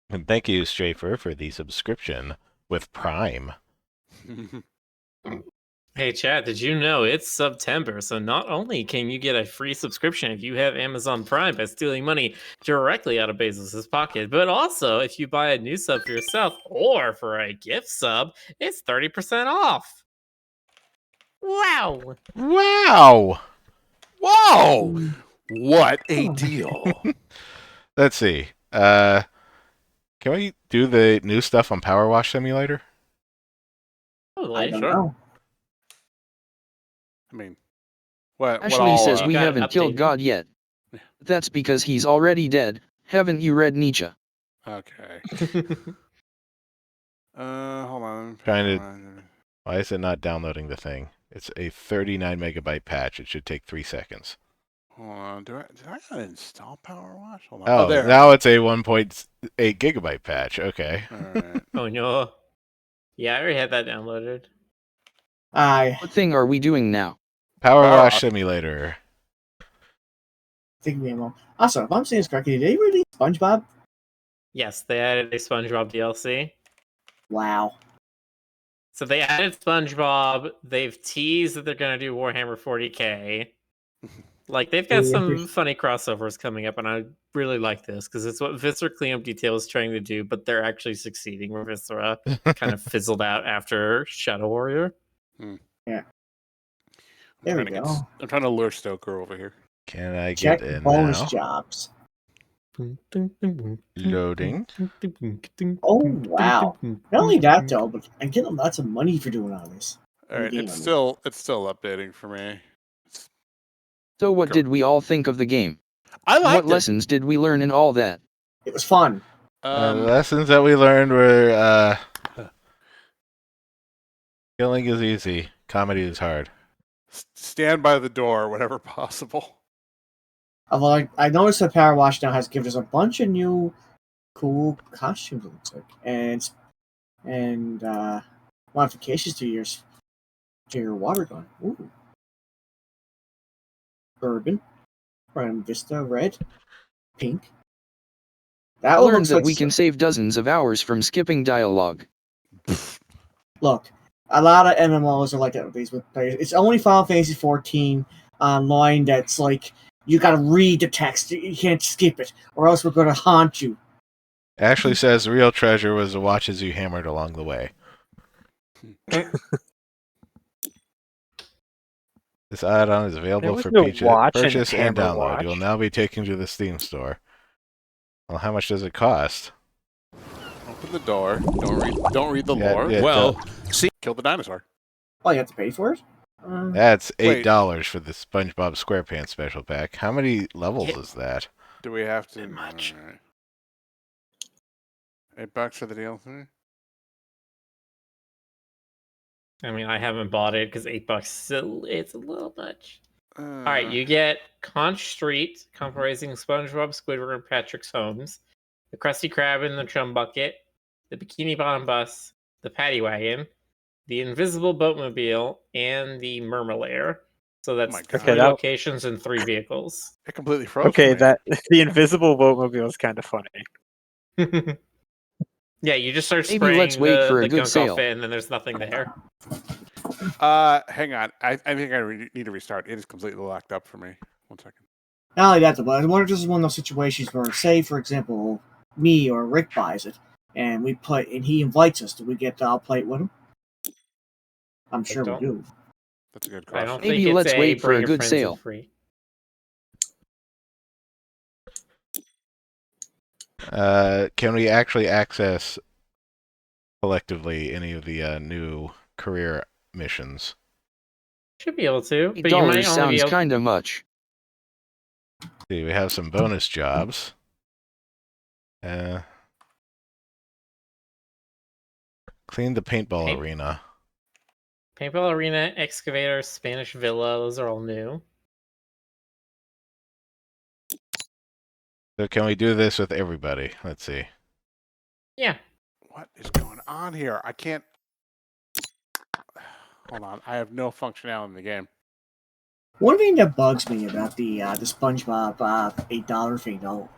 And thank you, Strafer, for the subscription with Prime. Hey, Chad, did you know it's September? So not only can you get a free subscription if you have Amazon Prime by stealing money directly out of Bezos' pocket, but also if you buy a new sub for yourself or for a gift sub, it's 30% off. Wow. Wow! Whoa! What a deal. Let's see. Can we do the new stuff on PowerWash Simulator? Totally, I don't sure. know. I mean, what Ashley all... says You we got it haven't killed updated. God yet. That's because he's already dead. Haven't you read Nietzsche? Okay. Hold on. Trying to- Why is it not downloading the thing? It's a 39 megabyte patch. It should take 3 seconds. Hold on. Did I not install PowerWash? Hold on. Oh, there. now it's a 1.8 gigabyte patch. Okay. All right. Oh no. Yeah, I already had that downloaded. I What thing are we doing now? PowerWash PowerWash. Simulator. think me a moment. Also, if I'm saying this correctly, did they release SpongeBob? Yes, they added a SpongeBob DLC. Wow. So they added SpongeBob. They've teased that they're going to do Warhammer 40k. Like, they've got some funny crossovers coming up, and I really like this, because it's what Viscera Cleanup Detail was trying to do, but they're actually succeeding, where Viscera kind of fizzled out after Shadow Warrior. Yeah. There we go. I'm trying to lure Stoker over here. Can I Check get in bonus now? jobs. Loading. Oh, wow. Not only that, though, but I'm getting lots of money for doing all this. All right, Game, it's I mean. still updating for me. So what Go. did we all think of the game? I liked What it. lessons did we learn in all that? It was fun. Lessons that we learned were killing is easy, comedy is hard. Stand by the door whenever possible. Although I noticed that PowerWash now has given us a bunch of new cool costumes, it looks like, and modifications to your water gun. Ooh. Urban, Prime Vista, red, pink. That one Learned looks that like we can save dozens of hours from skipping dialogue. Look, a lot of MMOs are like that these with players. It's only Final Fantasy 14 online that's like you gotta read the text. You can't skip it, or else we're gonna haunt you. Ashley says the real treasure was the watches you hammered along the way. This add-on is available for purchase and download. You will now be taken to the Steam store. Well, how much does it cost? Open the door. Don't read the Yeah, lore. yeah, Well, see, kill the dinosaur. Oh, you have to pay for it? That's Wait. $8 for the SpongeBob SquarePants special pack. How many levels is that? Do we have to? Too much. All right. $8 for the DLC. I mean, I haven't bought it because $8 it's a little much. All Alright, you get Conch Street, comprising SpongeBob, Squidward, and Patrick's homes, the Krusty Krab in the Chum Bucket, the Bikini Bottom Bus, the Paddy Wagon, the Invisible Boatmobile, and the Mermalair. So that's my God. 3 Okay, that- locations and 3 vehicles. It completely froze. Okay, for me. that the invisible boatmobile is kind of funny. Yeah, you just start Maybe spraying let's wait the, for a the good gunk sale. off it, and then there's nothing there. Hang on. I think I need to restart. It is completely locked up for me. 1 second. Not only that, but I wonder if this is one of those situations where, say, for example, me or Rick buys it, and we play, and he invites us. Do we get to play it with him? I'm sure we don't- do. That's a good I question. don't Maybe think it's let's a wait for bring a your good friends sale. in free. Can we actually access collectively any of the new career missions? Should be able to, but you might $8 only be sounds able. kinda much. See, we have some bonus jobs. Clean the paintball Paint- arena. Paintball Arena, Excavator, Spanish Villa, those are all new. So can we do this with everybody? Let's see. Yeah. What is going on here? I can't. Hold on. I have no functionality in the game. One thing that bugs me about the SpongeBob $8 thing, though,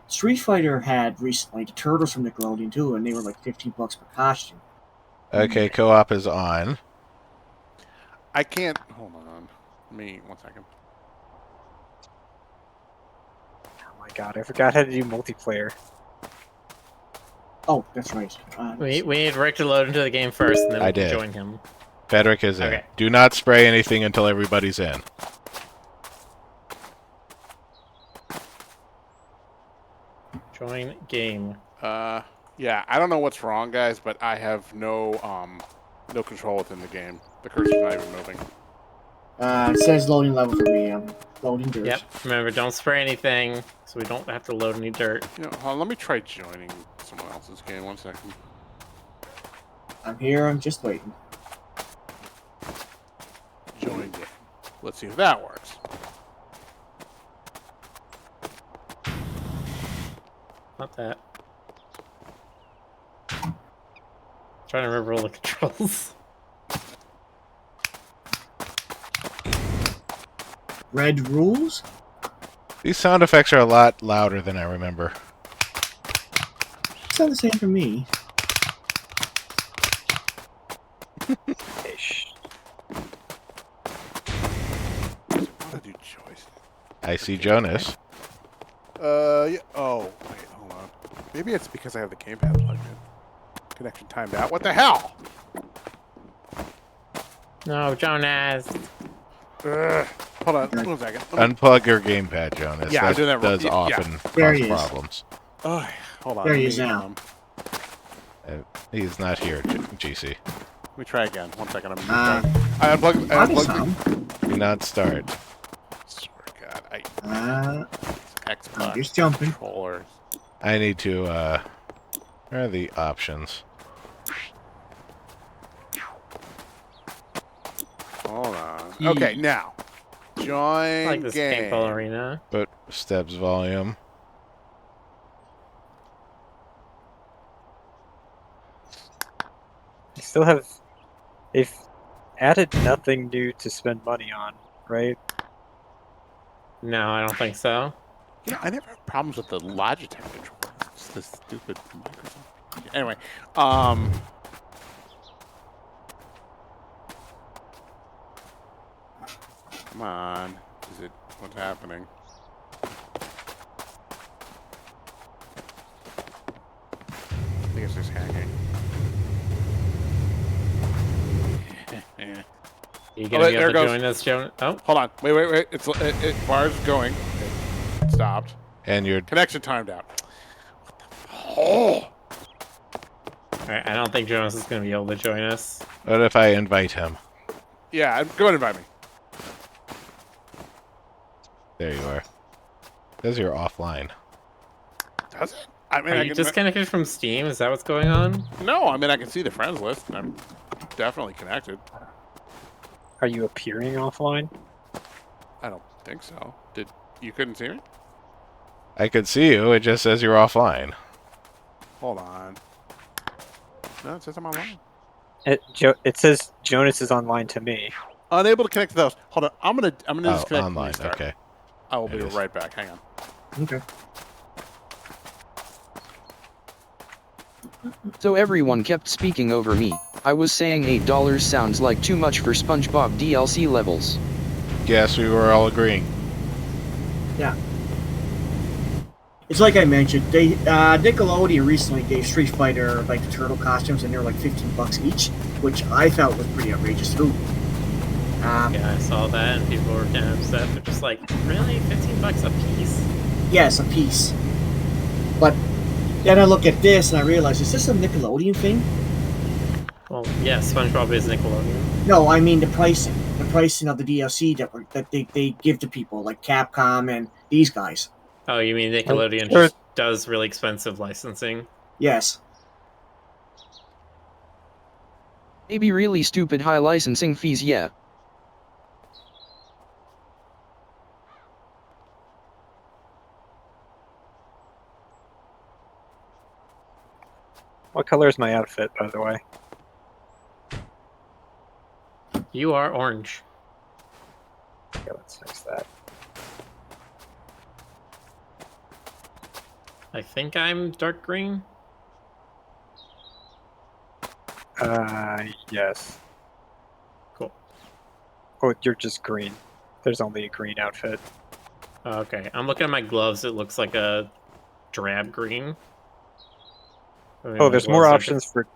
Street Fighter had recently the Turtles from Nickelodeon too, and they were like $15 per costume. Okay, co-op is on. I can't. Hold on. Me, 1 second. Oh my god, I forgot how to do multiplayer. Oh, that's right. We need Rick to load into the game first, and then we can join him. Frederick is in. Okay. Do not spray anything until everybody's in. Join game. Yeah, I don't know what's wrong, guys, but I have no control within the game. The cursor's not even moving. It says loading level for me. I'm loading dirt. Yep. Remember, don't spray anything, so we don't have to load any dirt. You know, hold on, let me try joining someone else's game. 1 second. I'm here. I'm just waiting. Join game. Let's see if that works. Not that. Trying to remember all the controls. Red rules? These sound effects are a lot louder than I remember. It's not the same for me. Ish. How do choice? I see Jonas. Yeah. Oh, wait, hold on. Maybe it's because I have the gamepad plugged in. Connection timed out. What the hell? No, Jonas. Hold on, 1 second. Unplug your gamepad, Jonas. Yeah, I do that does yeah. often There cause he is. problems. Oh, hold on. There let he me, is now. He's not here, GC. Let me try again. 1 second. I'm Uh, I unplugged. I I'll unplugged. Do not start. Swear to God, I Xbox I'm just jumping. controllers. I need to, where are the options? Hold on. Okay, now join I like this game. paintball arena. But steps volume. You still have. They've added nothing new to spend money on, right? No, I don't think so. You know, I never had problems with the Logitech controller. It's this stupid Microsoft. Anyway, come on. Is it what's happening? I think it's just hanging. You gonna Oh, be there able it to goes. join us, Jonas? Oh, Hold on. Wait. It bar's going. It stopped. And you're Connection timed out. What the? Oh. alright, I don't think Jonas is gonna be able to join us. what if I invite him? Yeah, go ahead and invite me. There you are. Says you're offline. Does it? I mean, Are I you can, disconnected from Steam? Is that what's going on? No, I mean I can see the friends list. I'm definitely connected. Are you appearing offline? I don't think so. You couldn't see me? I could see you, it just says you're offline. Hold on. No, it says I'm online. It says Jonas is online to me. Unable to connect to those. Hold on. I'm gonna Oh, disconnect. and online, restart. okay. I will be It is. right back. Hang on. Okay. So everyone kept speaking over me. I was saying $8 sounds like too much for SpongeBob DLC levels. Yes, we were all agreeing. Yeah. It's like I mentioned, they Nickelodeon recently gave Street Fighter like the turtle costumes, and they were like $15 each, which I felt was pretty outrageous too. Yeah, I saw that, and people were kind of upset. They're just like, really? $15 a piece? Yes, a piece. But then I look at this and I realize, is this a Nickelodeon thing? Well, yeah, SpongeBob is Nickelodeon. No, I mean the pricing of the DLC that they give to people like Capcom and these guys. Oh, you mean Nickelodeon Sure. just does really expensive licensing? Yes. Maybe really stupid high licensing fees, yeah. What color is my outfit, by the way? You are orange. Okay, let's fix that. I think I'm dark green. Yes. Cool. Oh, you're just green. There's only a green outfit. Okay, I'm looking at my gloves. It looks like a drab green. I mean, Oh, my there's more gloves are options for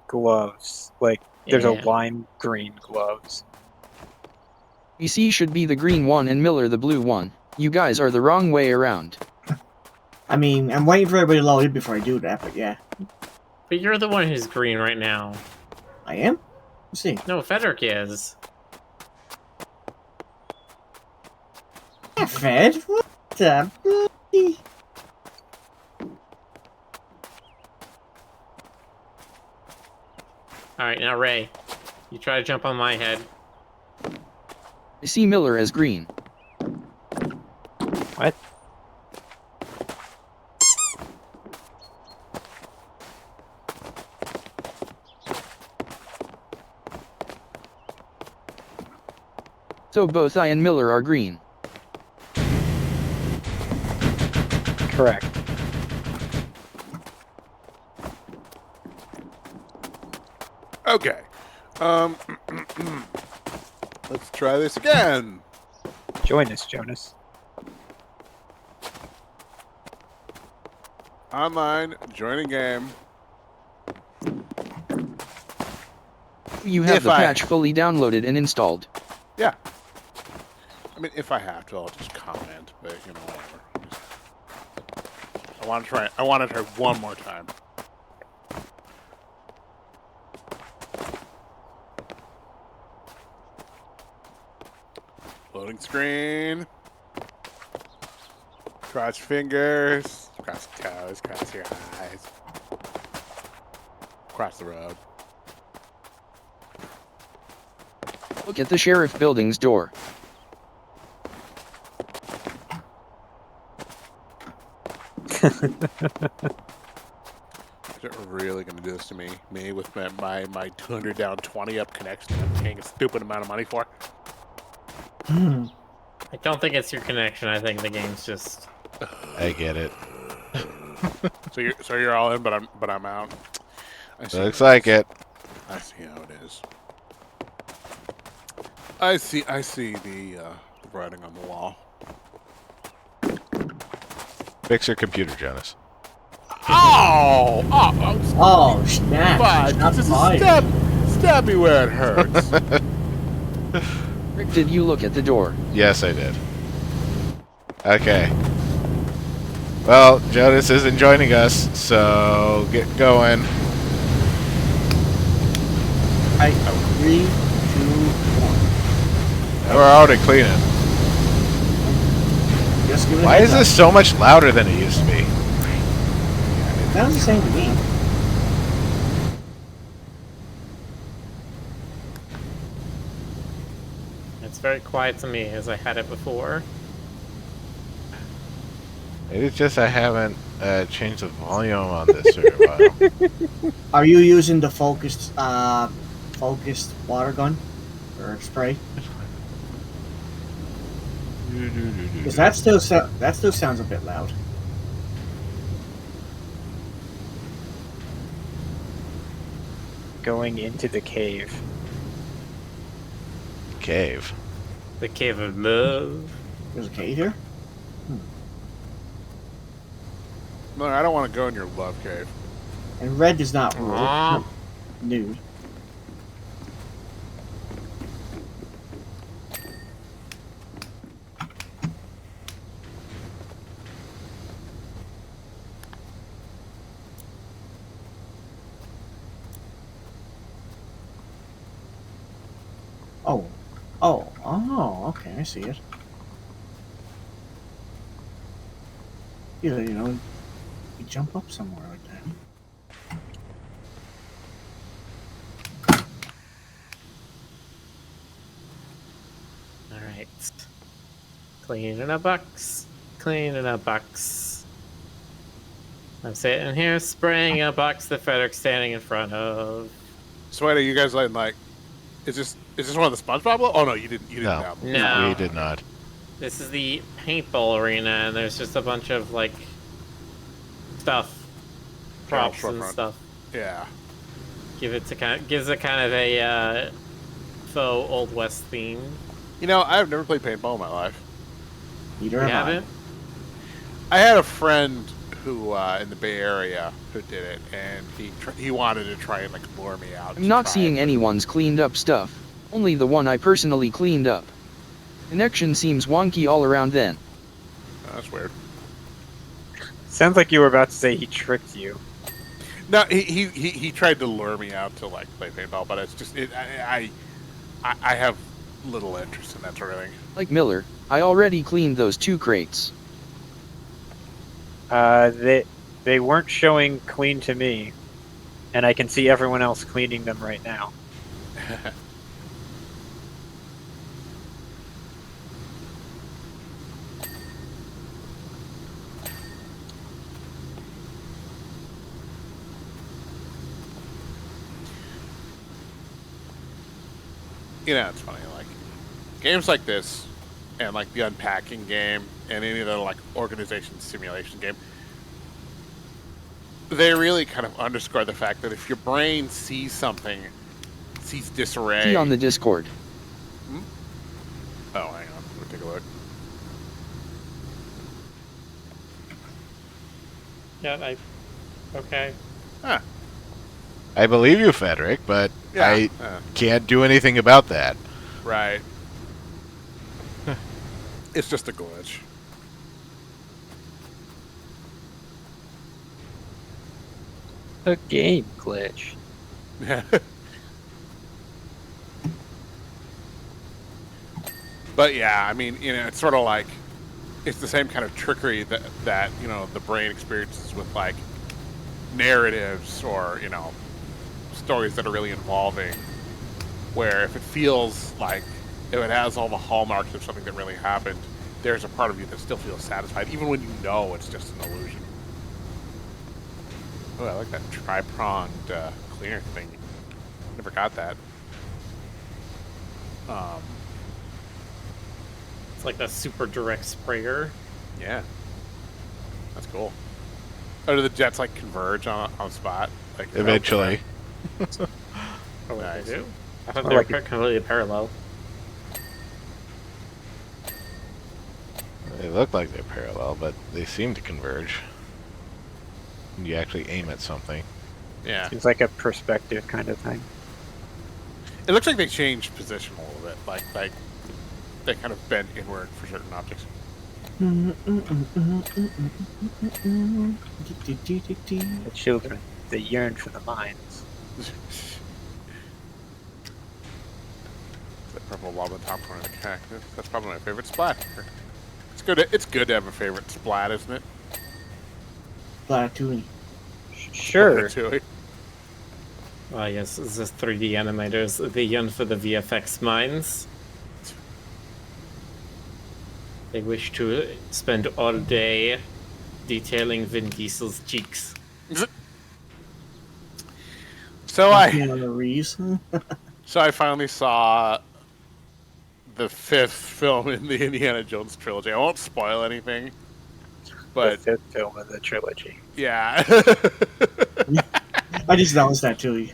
gloves. Like, there's a Yeah. lime green gloves. BC should be the green one and Miller the blue one. You guys are the wrong way around. I mean, I'm waiting for everybody to load in before I do that, but yeah. But you're the one who's green right now. I am? Let's see. No, Federic is. Yeah, Fed? What the bloody... Alright, now Ray. You try to jump on my head. I see Miller as green. What? So both I and Miller are green. Correct. Okay. Let's try this again. Join us, Jonas. Online, joining game. You have If the I- patch fully downloaded and installed. Yeah. I mean, if I have to, I'll just comment, but you know, whatever. I want to try. I want to try one more time. Loading screen. Cross fingers. Cross toes. Cross your eyes. Cross the road. Look at the sheriff building's door. Is it really going to do this to me? Me with my 200 down 20 up connection that I'm paying a stupid amount of money for? Hmm. I don't think it's your connection. I think the game's just... I get it. So you're all in, but I'm out. I see Looks how like is. it. I see how it is. I see the writing on the wall. Fix your computer, Jonas. Oh! Oh, snap. But Shots just fired. stab me where it hurts. Rick, did you look at the door? Yes, I did. Okay. Well, Jonas isn't joining us, so get going. I 3, 2, 1. We're already cleaning. Just give it a Why heads is up. this so much louder than it used to be? That was the same to me. It's very quiet to me, as I had it before. It's just I haven't changed the volume on this for a while. Are you using the focused water gun or spray? Because that still sounds a bit loud. Going into the cave. Cave. The Cave of Love. There's a cave here. No, I don't want to go in your love cave. And red does not rule. Aw. Nude. Oh, okay, I see it. Yeah, you know, you jump up somewhere like that. Alright. Cleaning a box. Cleaning a box. I'm sitting here spraying a box that Federic's standing in front of. Sweaty, you guys like? Is this one of the SpongeBob? Oh no, you didn't. You didn't. No. download. No. We did not. This is the paintball arena, and there's just a bunch of, like, stuff, props and stuff. Yeah. Gives it kind of a faux Old West theme. You know, I've never played paintball in my life. Neither You have haven't? I had a friend who in the Bay Area who did it, and he wanted to try and like lure me out. I'm not seeing anyone's cleaned up stuff. Only the one I personally cleaned up. Connection seems wonky all around then. Oh, that's weird. Sounds like you were about to say he tricked you. No, he tried to lure me out to like play paintball, but it's just I have little interest in that sort of thing. Like Miller, I already cleaned those 2 crates. They weren't showing clean to me, and I can see everyone else cleaning them right now. You know, it's funny, like games like this, and like the unpacking game, and any other like organization simulation game, they really kind of underscore the fact that if your brain sees something, sees disarray. See on the Discord. Hmm? Oh, hang on, let me take a look. Yeah, okay. Huh. I believe you, Frederick, but Yeah. I can't do anything about that. Right. It's just a glitch. A game glitch. But yeah, I mean, you know, it's sort of like it's the same kind of trickery that you know the brain experiences with like narratives or you know stories that are really involving. Where if it feels like if it has all the hallmarks of something that really happened, there's a part of you that still feels satisfied, even when you know it's just an illusion. Oh, I like that tri-pronged cleaner thing. Never got that. It's like a super direct sprayer. Yeah. That's cool. Oh, do the jets like converge on spot? Like Eventually. Oh, Nice. they do? I thought they were completely parallel. They look like they're parallel, but they seem to converge. When you actually aim at something. Yeah. Seems like a perspective kind of thing. It looks like they changed position a little bit. Like they kind of bend inward for certain objects. The children, they yearn for the mines. That purple blob on the top corner of the cactus. That's probably my favorite splat. It's good. It's good to have a favorite splat, isn't it? Splatoonie. Sure. Splatoonie. Yes, this is 3D animators. They yearn for the VFX mines. They wish to spend all day detailing Vin Diesel's cheeks. So I finally saw the 5th film in the Indiana Jones trilogy. I won't spoil anything, but the 5th film of the trilogy. Yeah. I just noticed that too.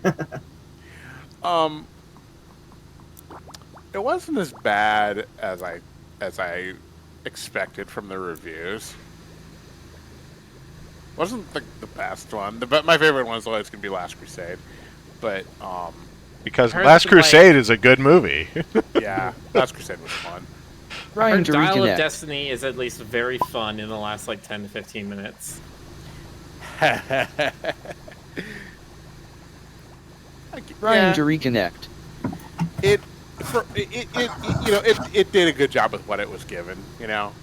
It wasn't as bad as I expected from the reviews. Wasn't the best one. My favorite one is always gonna be Last Crusade, but because Last Crusade is a good movie. Yeah, Last Crusade was fun. Ryan to Dial reconnect. of Destiny is at least very fun in the last like 10 to 15 minutes. Ryan to reconnect. It did a good job with what it was given. You know,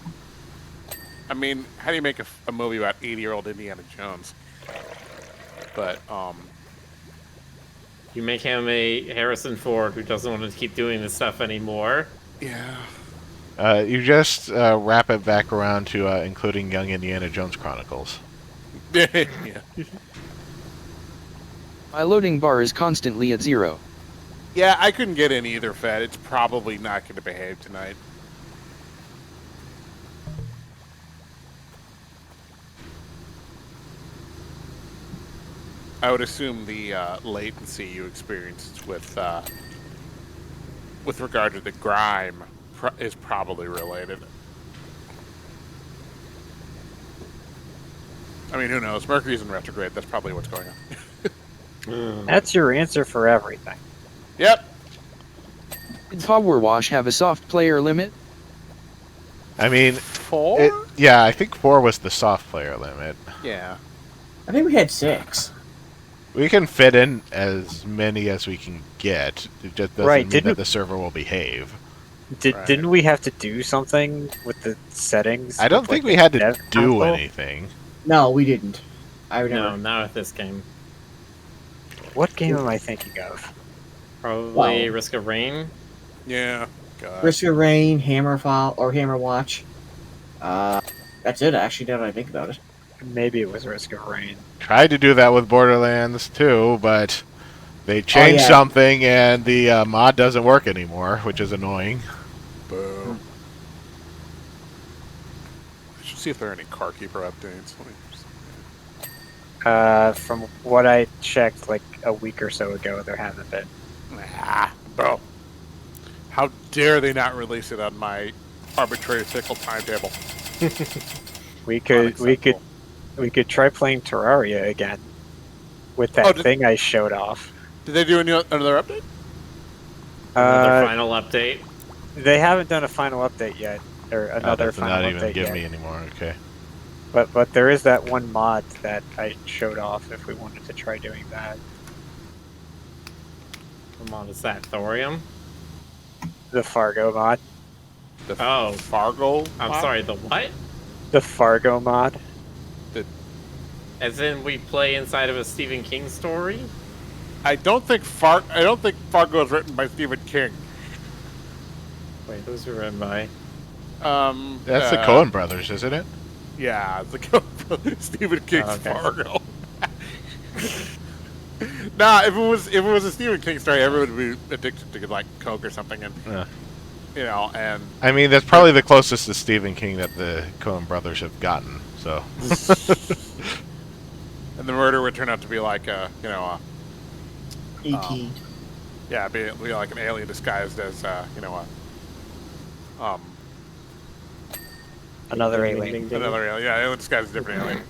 I mean, how do you make a movie about 80-year-old Indiana Jones? But you make him a Harrison Ford who doesn't want to keep doing this stuff anymore. Yeah. You just wrap it back around to including Young Indiana Jones Chronicles. Yeah. My loading bar is constantly at 0. Yeah, I couldn't get in either, Fed. It's probably not going to behave tonight. I would assume the latency you experienced with regard to the grime is probably related. I mean, who knows? Mercury's in retrograde. That's probably what's going on. That's your answer for everything. Yep. Did PowerWash have a soft player limit? I mean, 4? yeah, I think 4 was the soft player limit. Yeah. I think we had 6. We can fit in as many as we can get. It just doesn't mean that the server will behave. Didn't we have to do something with the settings? I don't think we had to do anything. No, we didn't. I remember. No, not with this game. What game am I thinking of? Probably Risk of Rain. Yeah. God. Risk of Rain, Hammerfall, or Hammerwatch. That's it, actually, now that I think about it. Maybe it was Risk of Rain. Tried to do that with Borderlands 2, but they changed something and the mod doesn't work anymore, which is annoying. Boo. I should see if there are any Carkeeper updates. From what I checked like a week or so ago, there haven't been. Ah, bro. How dare they not release it on my arbitrary fickle timetable? We could try playing Terraria again with that thing I showed off. Did they do another update? Another final update. They haven't done a final update yet, or another final update yet. Not even give me anymore. Okay. But there is that one mod that I showed off if we wanted to try doing that. What mod is that? Thorium? The Fargo mod. Oh, Fargo? I'm sorry, the what? The Fargo mod. As in we play inside of a Stephen King story? I don't think Fargo is written by Stephen King. Wait, those were written by? That's the Coen brothers, isn't it? Yeah, it's the Coen brothers. Stephen King's Fargo. Nah, if it was a Stephen King story, everyone would be addicted to like coke or something, and you know, and I mean that's probably the closest to Stephen King that the Coen brothers have gotten. So, and the murder would turn out to be like E.T. Yeah, be like an alien disguised as another alien. Another alien. Yeah, alien disguised as a different alien.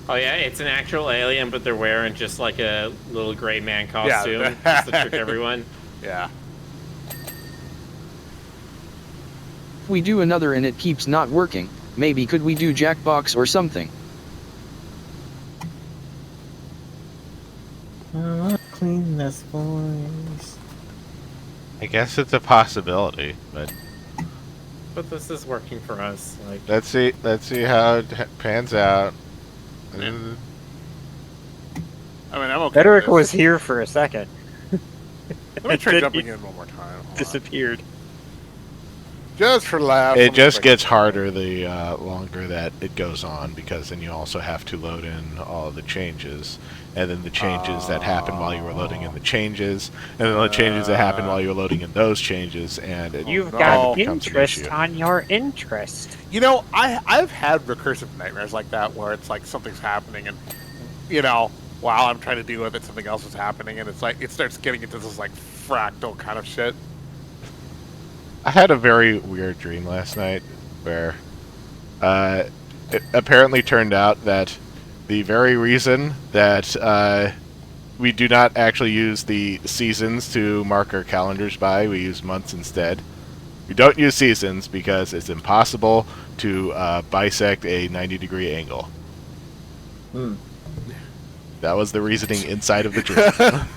Oh yeah, it's an actual alien, but they're wearing just like a little gray man costume just to trick everyone. Yeah. If we do another and it keeps not working, maybe could we do Jackbox or something? Clean this, boys. I guess it's a possibility, but this is working for us. Like, let's see how it pans out. I mean, I'm okay. Federico was here for a second. Let me try jumping in one more time. Disappeared. Just for laughs. It just gets harder the longer that it goes on, because then you also have to load in all the changes, and then the changes that happen while you were loading in the changes, and then the changes that happen while you were loading in those changes, and you've got interest on your interest. You know, I've had recursive nightmares like that where it's like something's happening, and you know, while I'm trying to deal with it, something else is happening, and it's like it starts getting into this like fractal kind of shit. I had a very weird dream last night where it apparently turned out that the very reason that we do not actually use the seasons to mark our calendars by, we use months instead. We don't use seasons because it's impossible to bisect a 90-degree angle. That was the reasoning inside of the dream.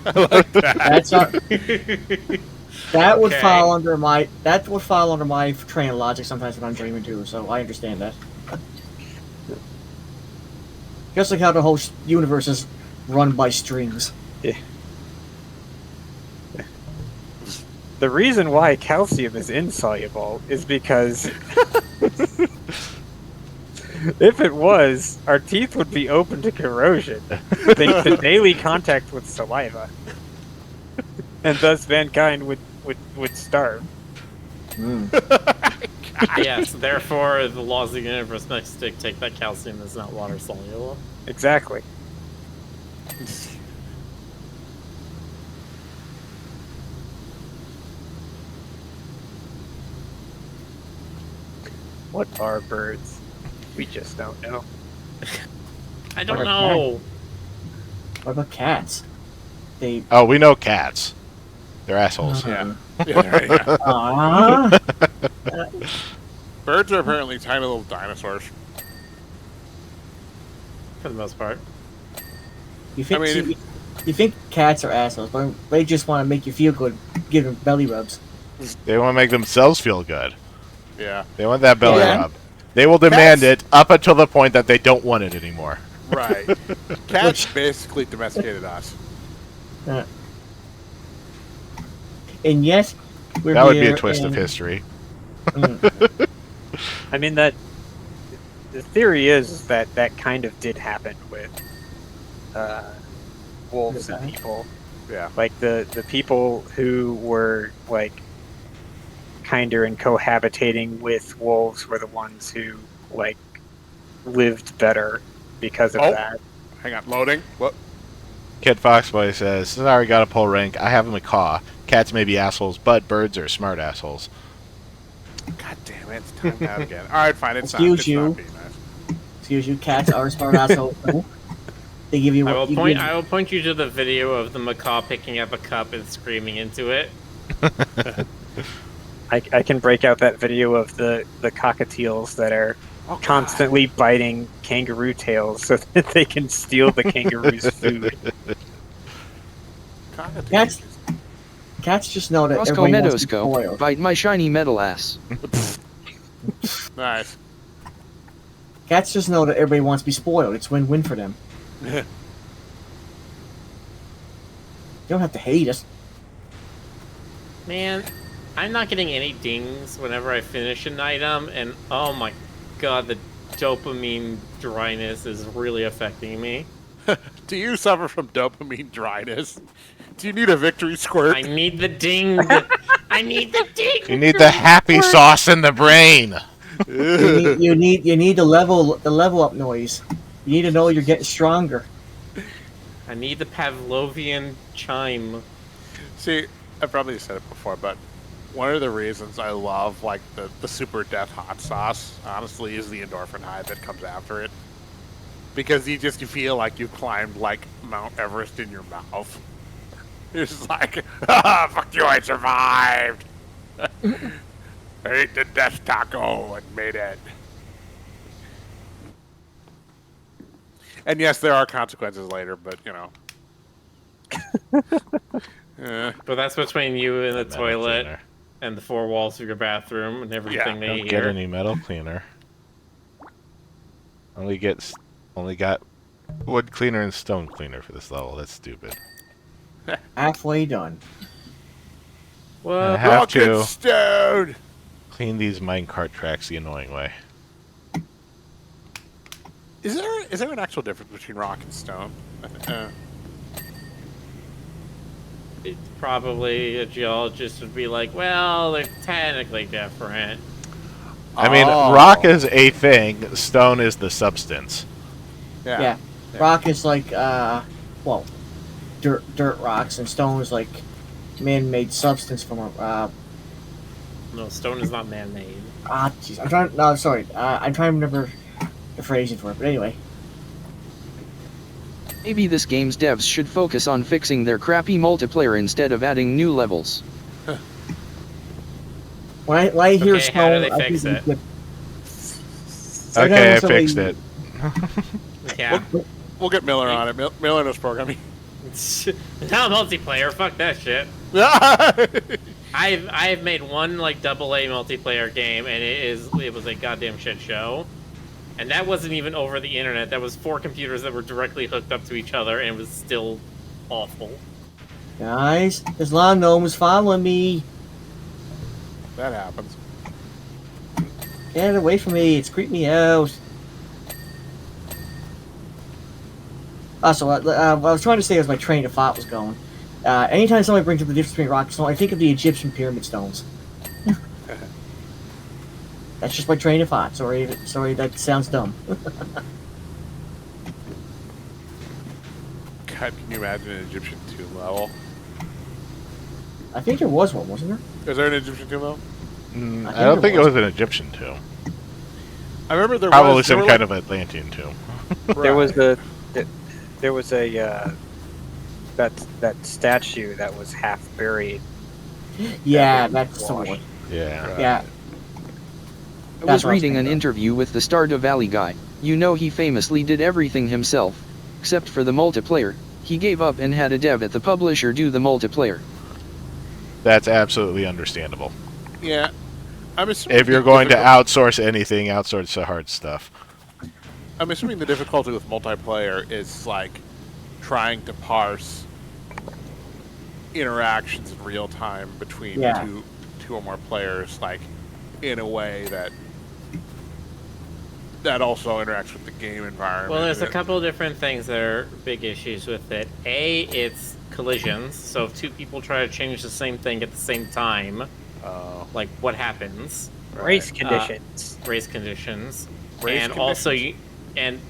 I like that. That would fall under my train of logic sometimes when I'm dreaming too, so I understand that. Just like how the whole universe is run by strings. Yeah. The reason why calcium is insoluble is because if it was, our teeth would be open to corrosion thanks to daily contact with saliva. And thus mankind would starve. Yes, therefore the laws of the universe must dictate that calcium is not water soluble. Exactly. What are birds? We just don't know. I don't What are know. What about cats? They. Oh, we know cats. They're assholes. Yeah. Yeah. Aww. Birds are apparently tiny little dinosaurs. For the most part. You think, I mean, you think cats are assholes, but they just want to make you feel good, give them belly rubs. They want to make themselves feel good. Yeah. They want that belly Yeah. rub. They will demand Cats- it up until the point that they don't want it anymore. Right. Cats basically domesticated us. And yet, we're That would be a here twist of and- history. I mean, that the theory is that that kind of did happen with wolves and people. Yeah. Like the people who were like kinder and cohabitating with wolves were the ones who like lived better because of Oh. that. Hang on. Loading. What? Kid Foxboy says, "Sorry, got a pull rank. I have a macaw. Cats may be assholes, but birds are smart assholes." God damn it. It's timed out again. All right, fine. It's Excuse not, you. It's not being nice. Excuse you, cats are smart assholes. No. They give you I what will you point. give- I will point you to the video of the macaw picking up a cup and screaming into it. I can break out that video of the cockatiels that are Oh, God. constantly biting kangaroo tails so that they can steal the kangaroo's food. Cockatoos. Cats- Cats just know that Roscoe everybody wants Meadows to be go, spoiled. bite my shiny metal ass. Nice. Cats just know that everybody wants to be spoiled. It's win-win for them. You don't have to hate us. Man, I'm not getting any dings whenever I finish an item, and oh my god, the dopamine dryness is really affecting me. Do you suffer from dopamine dryness? Do you need a victory squirt? I need the ding. I need the ding. You need the happy sauce in the brain. You need the level up noise. You need to know you're getting stronger. I need the Pavlovian chime. See, I probably said it before, but one of the reasons I love like the super death hot sauce, honestly, is the endorphin high that comes after it. Because you feel like you climbed like Mount Everest in your mouth. You're just like, ah, fuck you, I survived. I ate the death taco and made it. And yes, there are consequences later, but you know. But that's between you and the Metal toilet cleaner. and the four walls of your bathroom and everything they Don't hear. get any metal cleaner. Only got wood cleaner and stone cleaner for this level. That's stupid. Halfway done. I What? have Rocket to stone! clean these minecart tracks the annoying way. Is there an actual difference between rock and stone? It's probably a geologist would be like, well, they're technically different. I mean, Oh. rock is a thing. Stone is the substance. Yeah. Rock is like well, dirt rocks, and stone is like man-made substance from a No, stone is not man-made. jeez. I'm trying. No, sorry. I'm trying to remember the phrasing for it. But anyway, Maybe this game's devs should focus on fixing their crappy multiplayer instead of adding new levels. when I hear Okay, how stone, do they I fix think it? Okay, I somebody- fixed it. Yeah. We'll get Miller on it. Miller knows programming. Not multiplayer. Fuck that shit. I've made one like AA multiplayer game, and it was a goddamn shit show. And that wasn't even over the internet. That was 4 computers that were directly hooked up to each other, and it was still awful. Guys, this lawn gnome is following me. That happens. Get away from me! It's creeping me out. Also, what I was trying to say as my train of thought was going. Anytime somebody brings up the difference between rock and stone, I think of the Egyptian pyramid stones. That's just my train of thought. Sorry, that sounds dumb. God, can you imagine an Egyptian tomb level? I think there was one, wasn't there? Is there an Egyptian tomb level? I don't think it was an Egyptian tomb. I remember there Probably was some kind of Atlantean tomb. There was a that statue that was half buried. Yeah, that's the one. Yeah. Yeah. I That's was what I was reading an thinking of. interview with the Stardew Valley guy. You know he famously did everything himself, except for the multiplayer. He gave up and had a dev at the publisher do the multiplayer. That's absolutely understandable. Yeah. I'm assuming If you're the going to difficult- outsource anything, outsource the hard stuff. I'm assuming the difficulty with multiplayer is like trying to parse interactions in real time between Yeah. two or more players, like in a way that also interacts with the game environment. Well, there's a and couple of different things that are big issues with it. A, it's collisions. So if two people try to change the same thing at the same time, like what happens? Race conditions. Race conditions. Race And also, conditions?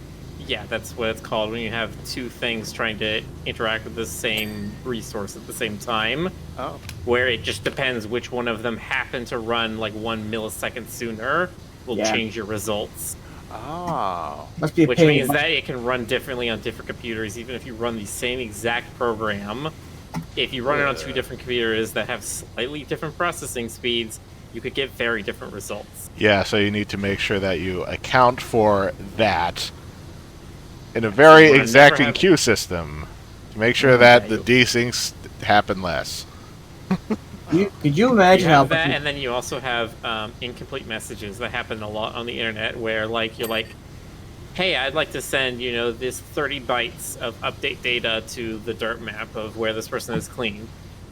yeah, that's what it's called when you have two things trying to interact with the same resource at the same time. Oh. Where it just depends which one of them happen to run like 1 millisecond sooner will Yeah. change your results. Oh. Must be a Which pain. means that it can run differently on different computers, even if you run the same exact program. If you run it on two different computers that have slightly different processing speeds, you could get very different results. Yeah, so you need to make sure that you account for that in a very You wanna exacting never have- queue system to make sure that the desyncs happen less. Could you You imagine how have that, and then you also have incomplete messages that happen a lot on the internet, where like you're like, "Hey, I'd like to send this 30 bytes of update data to the dirt map of where this person is clean,"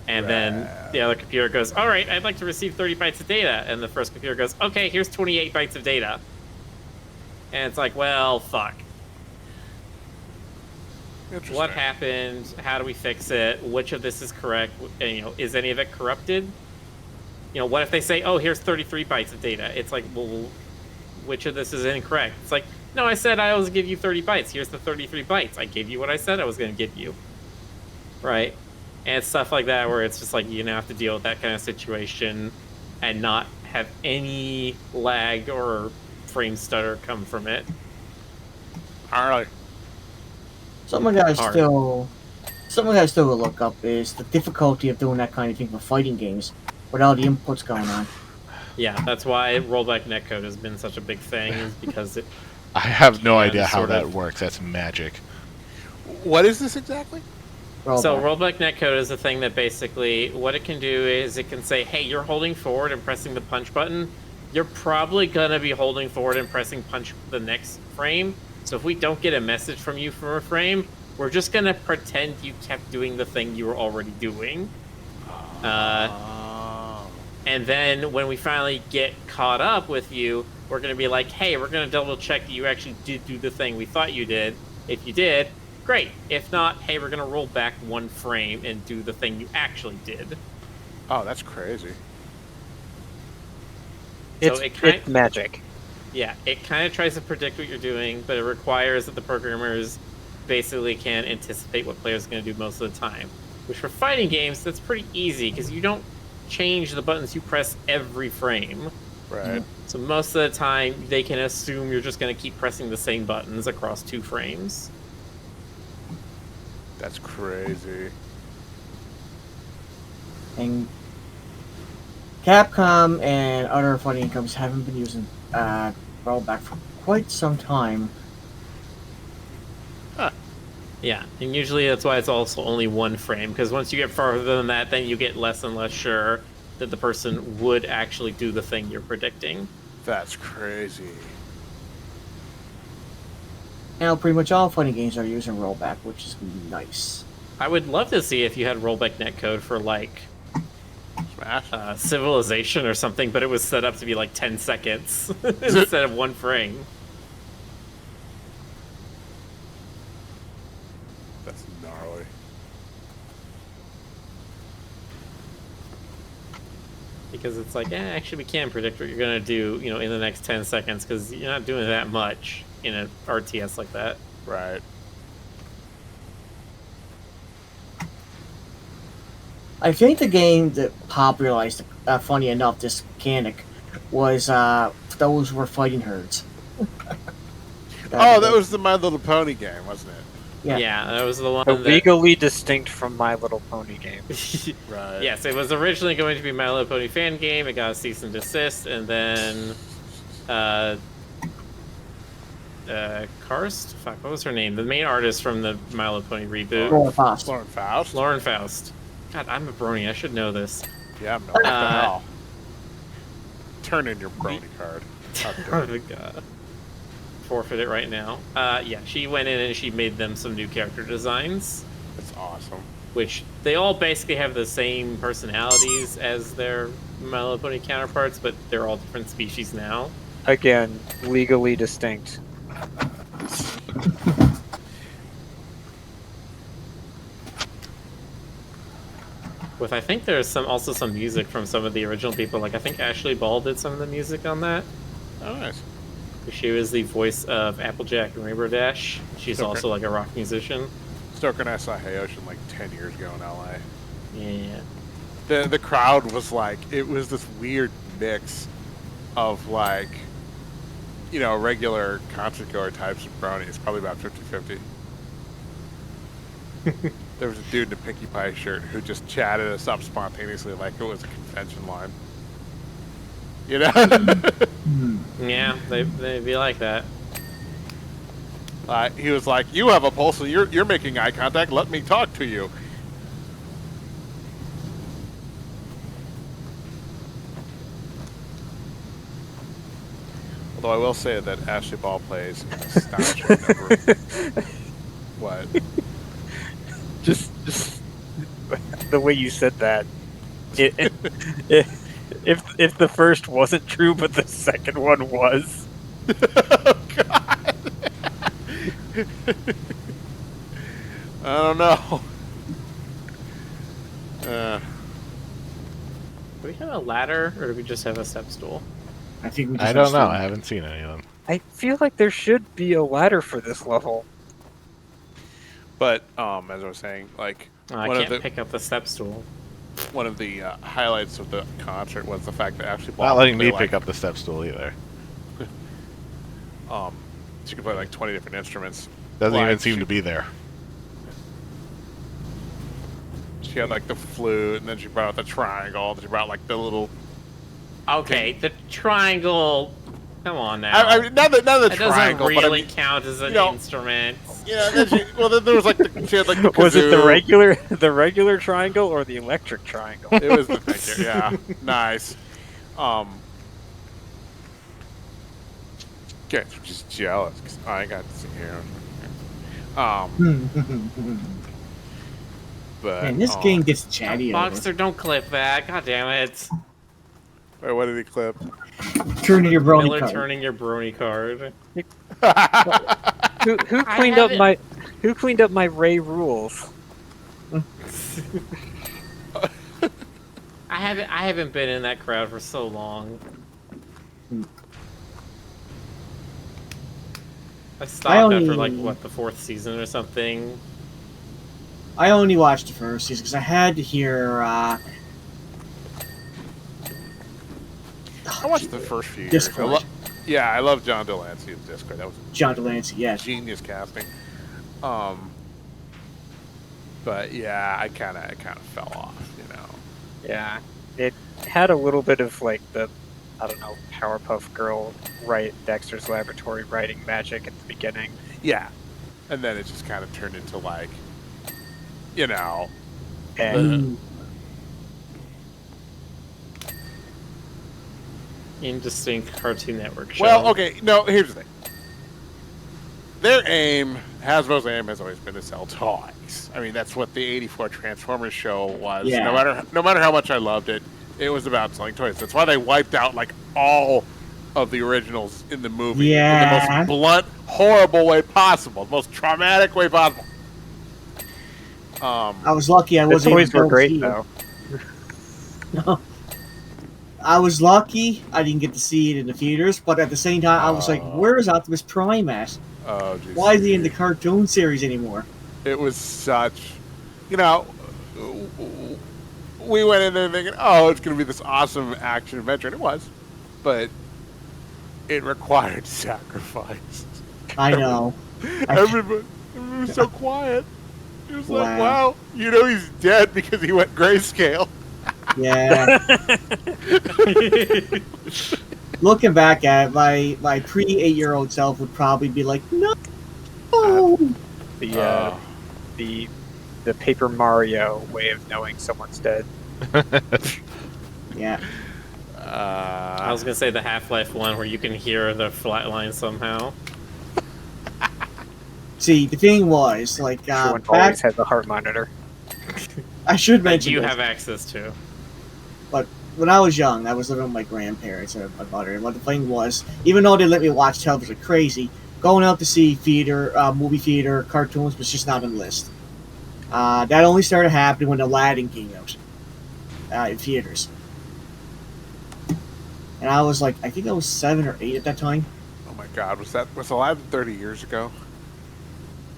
and then the other computer goes, "All right, I'd like to receive 30 bytes of data," and the first computer goes, "Okay, here's 28 bytes of data," and it's like, well, fuck. Interesting. What happened? How do we fix it? Which of this is correct? And, is any of it corrupted? What if they say, "Oh, here's 33 bytes of data"? It's like, well, which of this is incorrect? It's like, no, I said I always give you 30 bytes. Here's the 33 bytes. I gave you what I said I was going to give you. Right? And stuff like that, where it's just like you have to deal with that kind of situation and not have any lag or frame stutter come from it. All right. something that I hard. still will look up is the difficulty of doing that kind of thing for fighting games with all the inputs going on. Yeah, that's why rollback netcode has been such a big thing, is because it I have no Yeah, idea how sort that of. works. That's magic. What is this exactly? So Rollback. rollback netcode is a thing that basically what it can do is it can say, hey, you're holding forward and pressing the punch button. You're probably gonna be holding forward and pressing punch the next frame. So if we don't get a message from you for a frame, we're just gonna pretend you kept doing the thing you were already doing. And then when we finally get caught up with you, we're gonna be like, hey, we're gonna double check that you actually did do the thing we thought you did. If you did, great. If not, hey, we're gonna roll back one frame and do the thing you actually did. Oh, that's crazy. It's, So it kind it's magic. Yeah, it kind of tries to predict what you're doing, but it requires that the programmers basically can anticipate what players are going to do most of the time. Which for fighting games, that's pretty easy because you don't change the buttons you press every frame. Right. So most of the time, they can assume you're just going to keep pressing the same buttons across 2 frames. That's crazy. And Capcom and other fighting games haven't been using rollback for quite some time. Yeah, and usually that's why it's also only 1 frame, because once you get farther than that, then you get less and less sure that the person would actually do the thing you're predicting. That's crazy. Now pretty much all fighting games are using rollback, which is nice. I would love to see if you had rollback netcode for, like, Smash. Civilization or something, but it was set up to be like 10 seconds instead of 1 frame. That's gnarly. Because it's like, actually, we can predict what you're going to do, in the next 10 seconds, because you're not doing that much in an RTS like that. Right. I think the game that popularized, funny enough, this mechanic was those were fighting herds. Oh, that was the My Little Pony game, wasn't it? Yeah. That was the one So that... legally distinct from My Little Pony game. Right. Yes, it was originally going to be My Little Pony fan game. It got a cease and desist, and then Karst? Fuck, what was her name? The main artist from the My Little Pony reboot. Lauren Faust. Lauren Faust. Lauren Faust. God, I'm a brony. I should know this. Yeah, no, what the hell? Turn in your brony card. How dare you. God. Forfeit it right now. Yeah, she went in and she made them some new character designs, That's awesome. which they all basically have the same personalities as their My Little Pony counterparts, but they're all different species now. Again, legally distinct. With I think there's also some music from some of the original people. Like I think Ashley Ball did some of the music on that. Oh, nice. She was the voice of Applejack and Rainbow Dash. She's Okay. also like a rock musician. Stoker and I saw Hayoshin like 10 years ago in LA. Yeah. The crowd was like, it was this weird mix of like, you know, regular concert goer types of bronies, probably about 50-50. There was a dude in a Pinkie Pie shirt who just chatted us up spontaneously like it was a convention line. You know? Yeah, they'd be like that. He was like, "You have a pulse, and you're making eye contact. Let me talk to you." Although I will say that Ashley Ball plays an astonishing number of... What? Just the way you said that. If the first wasn't true, but the second one was. Oh, God. I don't know. Do we have a ladder, or do we just have a step stool? I think we just I don't know. have I haven't seen any of them. I feel like there should be a ladder for this level. But as I was saying, like I one of can't the pick up the step stool. highlights of the concert was the fact that Ashley Ball Not letting could play, me pick up the step stool either. She could play like 20 different instruments. Doesn't even Like, seem she- to be there. She had like the flute, and then she brought out the triangle. Then she brought like the little. Okay, the triangle. Come on now. I mean, not the that triangle, doesn't but I really mean, count as an you know, instrument. yeah. Then then there was like she had like the Was it the kazoo. regular triangle or the electric triangle? It was the thing. Yeah, nice. Guys are just jealous because I got to see here. But Man, this game gets chatty. Boxer, don't clip that. God damn it. Wait, what did he clip? Turning your brony Miller card. turning your brony card. Who cleaned up my Ray rules? I haven't been in that crowd for so long. I stopped after like what, the 4th season or something. I only watched the first season because I had to hear. I watched the first few years. Discord. I love John Delancey's Discord. That was John Delancey, yes. genius casting. But yeah, I kind of fell off, you know. Yeah, it had a little bit of like the, I don't know, Powerpuff Girl, Dexter's Laboratory writing magic at the beginning. Yeah, and then it just kind of turned into like, you know, And Indistinct Cartoon Network show. well, okay, no, here's the thing. Their aim, Hasbro's aim, has always been to sell toys. I mean, that's what the '84 Transformers show was. Yeah. No matter how much I loved it, it was about selling toys. That's why they wiped out like all of the originals in the movie in the Yeah. most blunt, horrible way possible, the most traumatic way possible. I was lucky I the wasn't toys able to were go great see it. though. I was lucky I didn't get to see it in the theaters, but at the same time, I was like, where is Optimus Prime at? Oh, geez. Why is he in the cartoon series anymore? It was such, you know, we went in there thinking, oh, it's going to be this awesome action adventure, and it was, but it required sacrifice. I know. Everybody was so quiet. It was like, Wow. wow, you know he's dead because he went grayscale. Yeah. Looking back at it, my pre 8-year-old self would probably be like, no. The Paper Mario way of knowing someone's dead. Yeah. I was gonna say the Half-Life one where you can hear the flatline somehow. See, the thing was, like, Everyone back, always has a heart monitor. I should That mention you this, have access to. but when I was young, I was living with my grandparents and my mother. And what the thing was, even though they let me watch television like crazy, going out to see movie theater, cartoons was just not on the list. That only started happening when Aladdin came out in theaters. And I was like, I think I was 7 or 8 at that time. Oh my God, was Aladdin 30 years ago?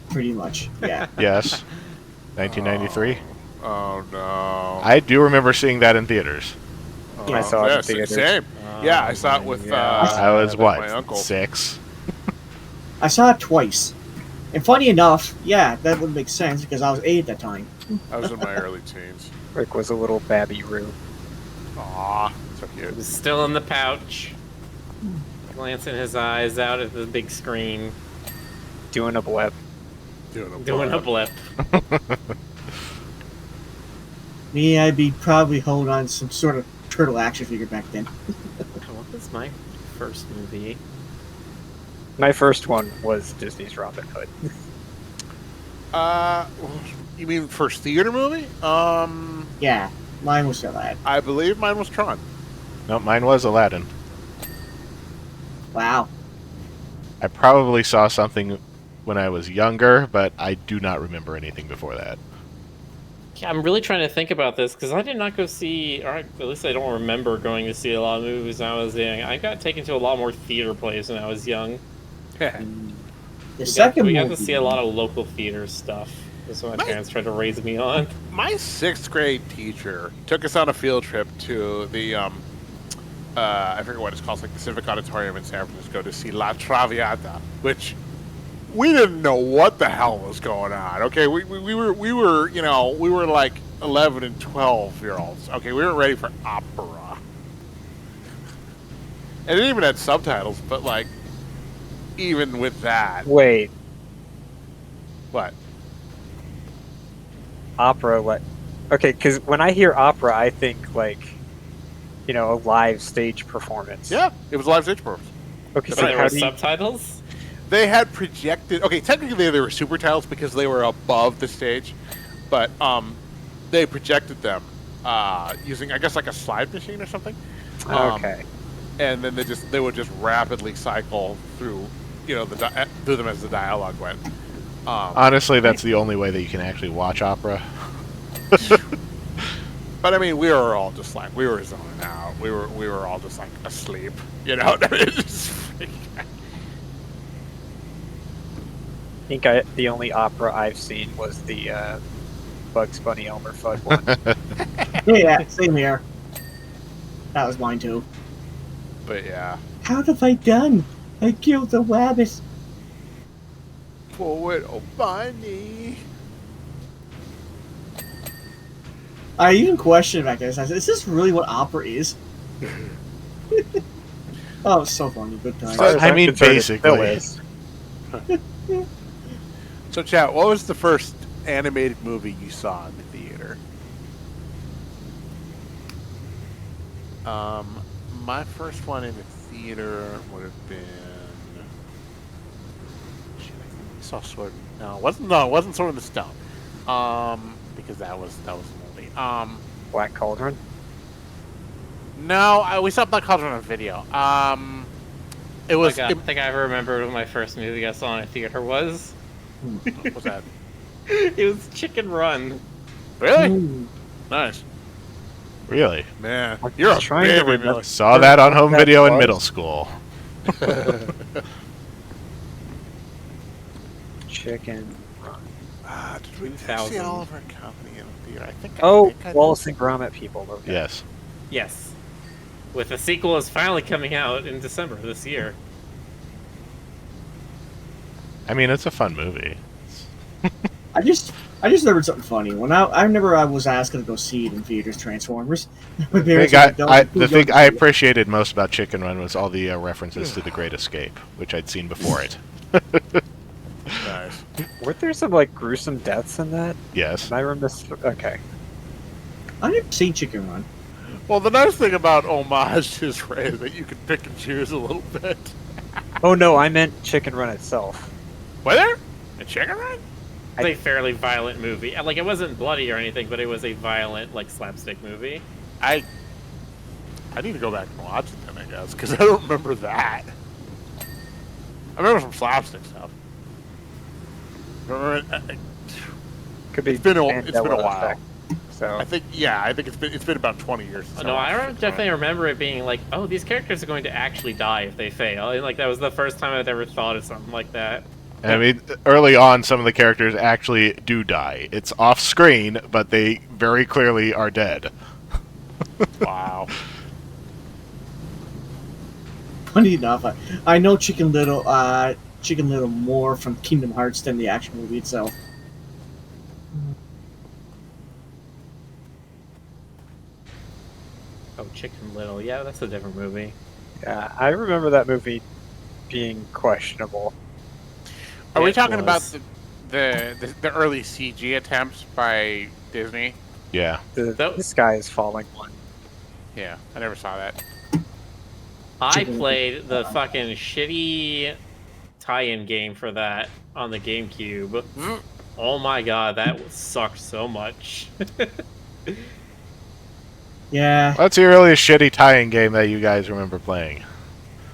Pretty much, yeah. Yes. 1993. Oh no. I do remember seeing that in theaters. Oh, I saw it in yeah, theaters. Same. Yeah, I saw it with yeah. I was my what? uncle. 6. I saw it twice. And funny enough, yeah, that would make sense because I was 8 at that time. I was in my early teens. Rick was a little babby Roo. Aw, so It cute. was still in the pouch, glancing his eyes out at the big screen, Doing a blip. doing a blip. Me, I'd be probably holding on to some sort of turtle action figure back then. What was my first movie? My first one was Disney's Robin Hood. You mean first theater movie? Yeah, mine was still that. I believe mine was Tron. No, mine was Aladdin. Wow. I probably saw something when I was younger, but I do not remember anything before that. Yeah, I'm really trying to think about this because I did not go see, or at least I don't remember going to see a lot of movies when I was young. I got taken to a lot more theater plays when I was young. The second we got movie. to see a lot of local theater stuff. That's what my parents tried to raise me on. My 6th grade teacher took us on a field trip to the I forget what it's called, it's like the Civic Auditorium in San Francisco to see La Traviata, which we didn't know what the hell was going on. Okay, we were you know, we were like 11 and 12-year-olds. Okay, we weren't ready for opera. And it even had subtitles, but like even with that, Wait, what? opera, what? Okay, because when I hear opera, I think like, you know, a live stage performance. Yeah, it was a live stage performance. Okay, So so there how were do you... subtitles? They had projected. Okay, technically they were super titles because they were above the stage, but they projected them using, I guess, like a slide machine or something. Okay. And then they would just rapidly cycle through, you know, through them as the dialogue went. Honestly, that's the only way that you can actually watch opera. But I mean, we were all just like, we were zoning out. We were all just like asleep, you know. I think the only opera I've seen was the Bugs Bunny Elmer Fudd one. Yeah, same here. That was mine too. But yeah, How have I done? I killed the rabbit. forward, oh bunny. I even questioned back then. I said, "Is this really what opera is?" Oh, it's so funny. Good time. As far as I I'm mean, concerned, it still basically. is. So, chat, what was the first animated movie you saw in the theater? My first one in the theater would have been. Shit, I think we saw Sword. No, it wasn't Sword in the Stone. Because that was a movie. Black Cauldron. No, we saw Black Cauldron on video. It was. I think I remember what my first movie I saw in a theater was. What was that? It was Chicken Run. Really? Ooh. Nice. Really? Man, I'm you're a just trying to baby, remember. Miller. Saw that on home That video in was- middle school. Chicken Run. See 2000. Oliver Company in the theater. I think. Oh, I Wallace and Gromit people. Okay. Yes. Yes. With the sequel is finally coming out in December this year. I mean, it's a fun movie. I just remembered something funny. When I remember I was asking to go see it in theaters, Transformers. My parents were like, "Don't- The don't thing go I see it." appreciated most about Chicken Run was all the references to The Great Escape, which I'd seen before it. Nice. Weren't there some like gruesome deaths in that? Yes. Am I remember? Okay. I've never seen Chicken Run. Well, the nice thing about homage is, Ray, is that you can pick and choose a little bit. Oh no, I meant Chicken Run itself. Was there a Chicken Run? It's a fairly violent movie. Like, it wasn't bloody or anything, but it was a violent, like, slapstick movie. I need to go back and watch it then, I guess, because I don't remember that. I remember some slapstick stuff. Could be. It's been a Mandela while. effect, So I think it's been about 20 years. Since No, I watched it, definitely remember it being like, oh, these characters are going to actually die if they fail. And, like, that was the first time I'd ever thought of something like that. I mean, early on, some of the characters actually do die. It's off screen, but they very clearly are dead. Wow. Funny enough, I know Chicken Little more from Kingdom Hearts than the action movie itself. Oh, Chicken Little. Yeah, that's a different movie. yeah, I remember that movie being questionable. Are we It talking about was. the early CG attempts by Disney? Yeah. The sky is falling one. Yeah, I never saw that. I Chicken played the fucking shitty tie-in game for that on the GameCube. Oh my god, that sucked so much. Yeah. What's the earliest shitty tie-in game that you guys remember playing?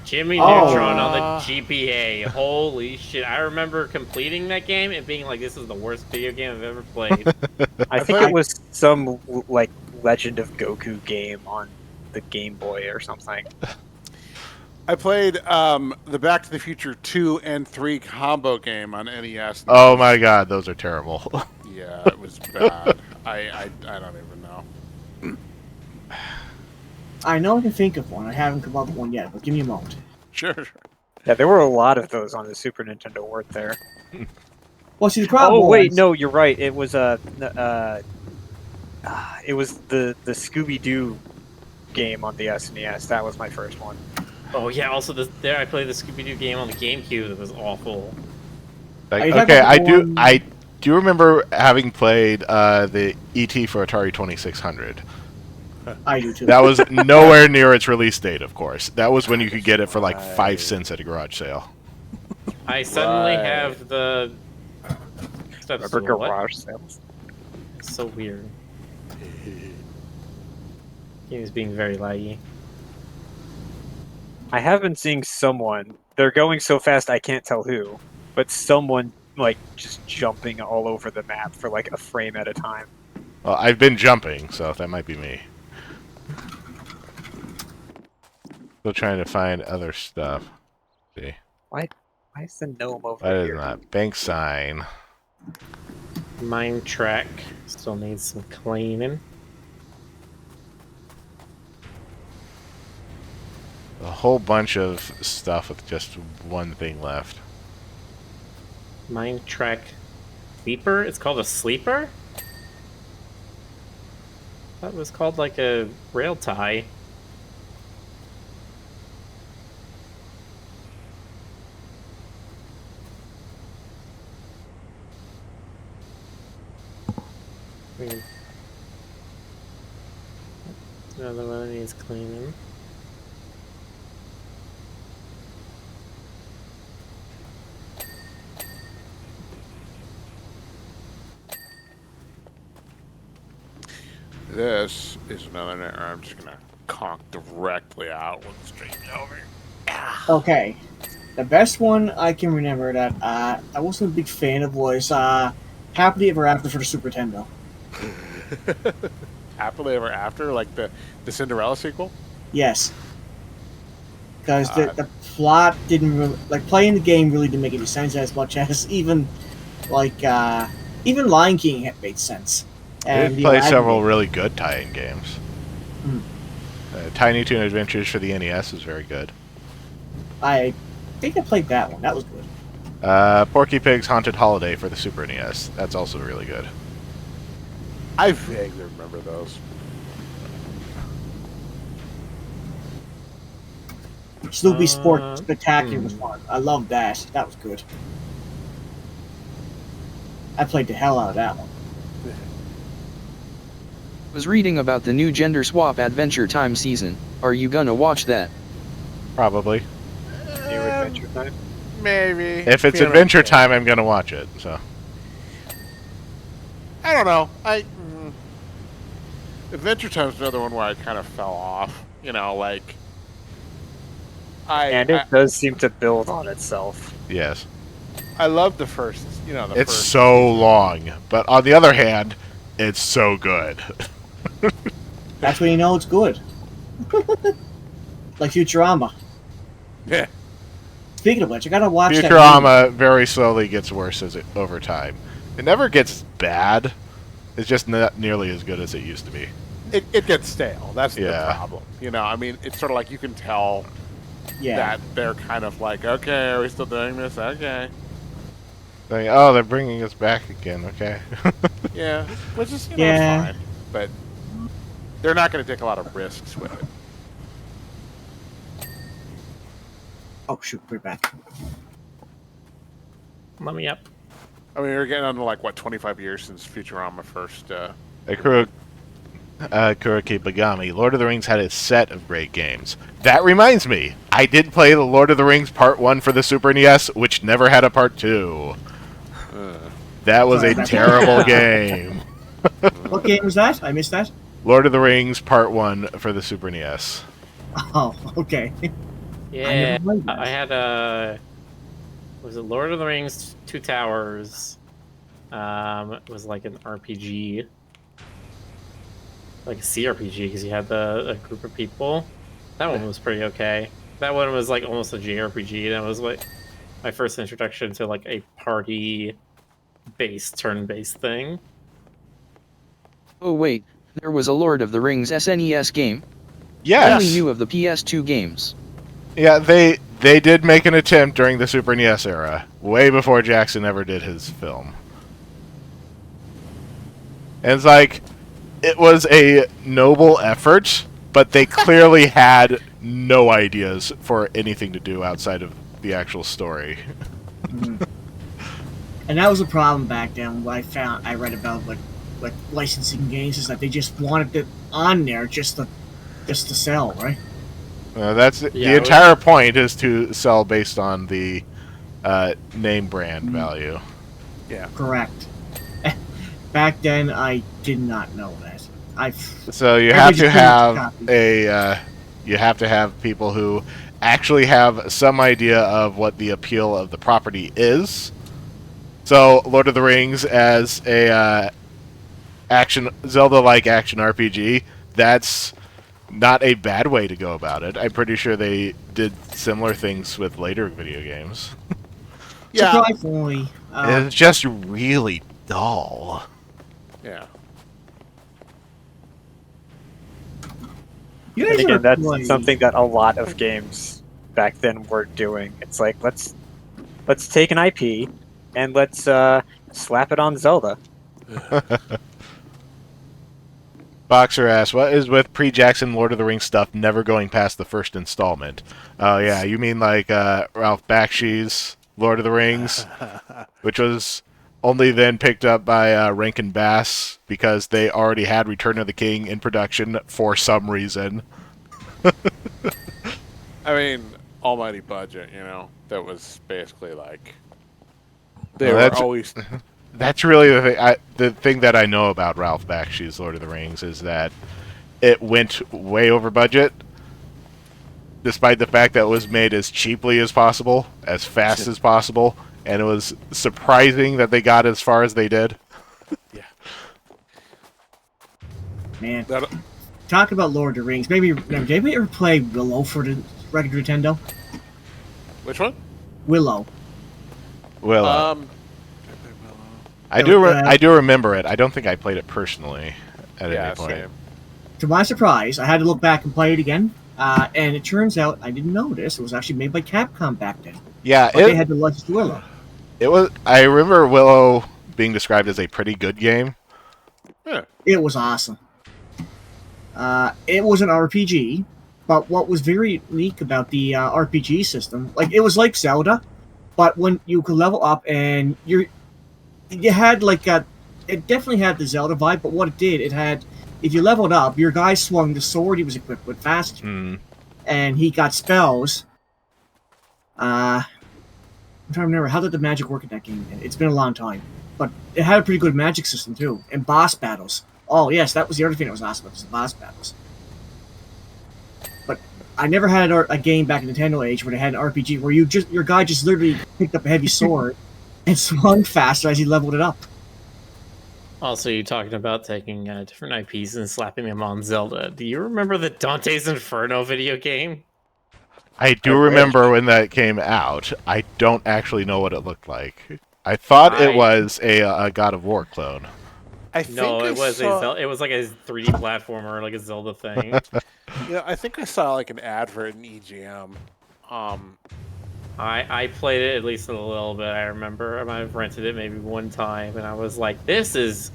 Jimmy Oh. Neutron on the GPA. Holy shit. I remember completing that game and being like, this is the worst video game I've ever played. I think played- it was some like Legend of Goku game on the Game Boy or something. I played the Back to the Future 2 and 3 combo game on NES. Oh my god, those are terrible. Yeah, it was bad. I don't even know. I know I can think of one. I haven't come up with one yet, but give me a moment. Sure. Yeah, there were a lot of those on the Super Nintendo, weren't there? Well, see, the problem Oh wait, was- no, you're right. It was it was the Scooby Doo game on the SNES. That was my first one. Oh yeah, also there I played the Scooby-Doo game on the GameCube that was awful. Like, Are you talking okay, about the one- I do remember having played the ET for Atari 2600. I do too. That was nowhere near its release date, of course. That was when you could get it for like 5 Right. cents at a garage sale. I suddenly Right. have the... That's Remember what? garage sales? So weird. Game is being very laggy. I have been seeing someone. They're going so fast I can't tell who, but someone like just jumping all over the map for like a frame at a time. Well, I've been jumping, so that might be me. Still trying to find other stuff. See, Why is the gnome over that is here? not bank sign. Mine track still needs some cleaning. A whole bunch of stuff with just one thing left. Mine track sleeper? It's called a sleeper? That was called like a rail tie. Weird. Another one needs cleaning. This is another error. I'm just gonna conk directly out with the stream over. Okay. The best one I can remember that I wasn't a big fan of was Happily Ever After for the Super Nintendo. Happily Ever After, like the Cinderella sequel. Yes. Because the plot didn't really... Like, playing the game really didn't make any sense as much as even, like, Even Lion King had made sense. We've the played Aladdin several game. really good tie-in games. Hmm. Tiny Toon Adventures for the NES is very good. I think I played that one. That was good. Porky Pig's Haunted Holiday for the Super NES. That's also really good. I vaguely remember those. Snoopy Sport Spectacular was fun. I loved that. That was good. I played the hell out of that one. Was reading about the new Gender Swap Adventure Time season. Are you gonna watch that? Probably. New Adventure Time. Maybe. If it's Feeling Adventure okay. Time, I'm going to watch it. So I don't know. Adventure Time's another one where I kind of fell off. You know, like And it does seem to build on itself. yes. I love the first. You know, the It's first so season. long, but on the other hand, it's so good. That's when you know it's good. Like Futurama. Yeah. Speaking of which, I gotta watch that. Futurama very slowly gets worse over time. It never gets bad. It's just not nearly as good as it used to be. It gets stale. That's Yeah. the problem. You know, I mean, it's sort of like you can tell Yeah. that they're kind of like, okay, are we still doing this? Okay. Like, oh, they're bringing us back again. Okay. Yeah. Which is, you know, Yeah. it's fine. But they're not going to take a lot of risks with it. Oh shoot, we're back. Let me up. I mean, we're getting on to like, what, 25 years since Futurama first. Kuraki Bagami, Lord of the Rings had a set of great games. That reminds me, I did play the Lord of the Rings Part 1 for the Super NES, which never had a Part 2. That was a Sorry. terrible game. What game was that? I missed that. Lord of the Rings Part 1 for the Super NES. Oh, okay. Yeah, never played that. I had was it Lord of the Rings: Two Towers? It was like an RPG, like a CRPG, because you had a group of people. That one was pretty okay. That one was like almost a JRPG. That was like my first introduction to like a party-based, turn-based thing. Oh wait, there was a Lord of the Rings SNES game. Yes. Only knew of the PS2 games. Yeah, they did make an attempt during the Super NES era, way before Jackson ever did his film. And it's like, it was a noble effort, but they clearly had no ideas for anything to do outside of the actual story. And that was a problem back then. What I read about like licensing games is that they just wanted it on there just to sell, right? That's Yeah, the entire point is to sell based on the name brand value. Yeah. Correct. Back then, I did not know that. So you have to have you have to have people who actually have some idea of what the appeal of the property is. So Lord of the Rings as a action Zelda-like action RPG, that's not a bad way to go about it. I'm pretty sure they did similar things with later video games. Yeah. Surprisingly, It's just really dull. Yeah. you And guys again, ever that's play- something that a lot of games back then were doing. It's like let's take an IP and let's slap it on Zelda. Boxer asks, what is with pre-Jackson Lord of the Rings stuff never going past the first installment? Oh, yeah, you mean like Ralph Bakshi's Lord of the Rings, which was only then picked up by Rankin Bass because they already had Return of the King in production for some reason. I mean, almighty budget, you know, that was basically like they Well, were that's- always That's really the thing. The thing that I know about Ralph Bakshi's Lord of the Rings is that it went way over budget, despite the fact that it was made as cheaply as possible, as fast as possible, and it was surprising that they got as far as they did. Man, that, talk about Lord of the Rings. Maybe did anybody ever play Willow for the regular Nintendo? which one? Willow. Well, I do remember it. I don't think I played it personally at any point. Same. To my surprise, I had to look back and play it again, and it turns out I didn't know this. It was actually made by Capcom back then. Yeah, But they had to license Willow. it was. I remember Willow being described as a pretty good game. It was awesome. It was an RPG, but what was very unique about the RPG system, like it was like Zelda, but when you could level up and you had like it definitely had the Zelda vibe. But what it did, it had, if you leveled up, your guy swung the sword he was equipped with faster, and he got spells. I'm trying to remember, how did the magic work in that game? It's been a long time, but it had a pretty good magic system too, and boss battles. Oh yes, that was the other thing that was awesome about the boss battles. But I never had a game back in the Nintendo age where they had an RPG where your guy just literally picked up a heavy sword and swung faster as he leveled it up. Also, you're talking about taking different IPs and slapping them on Zelda. Do you remember the Dante's Inferno video game? I do remember when that came out. I don't actually know what it looked like. I thought it was a God of War clone. No, it was like a 3D platformer, like a Zelda thing. Yeah, I think I saw like an advert in EGM. I played it at least a little bit. I remember I might have rented it maybe one time, and I was like, "This is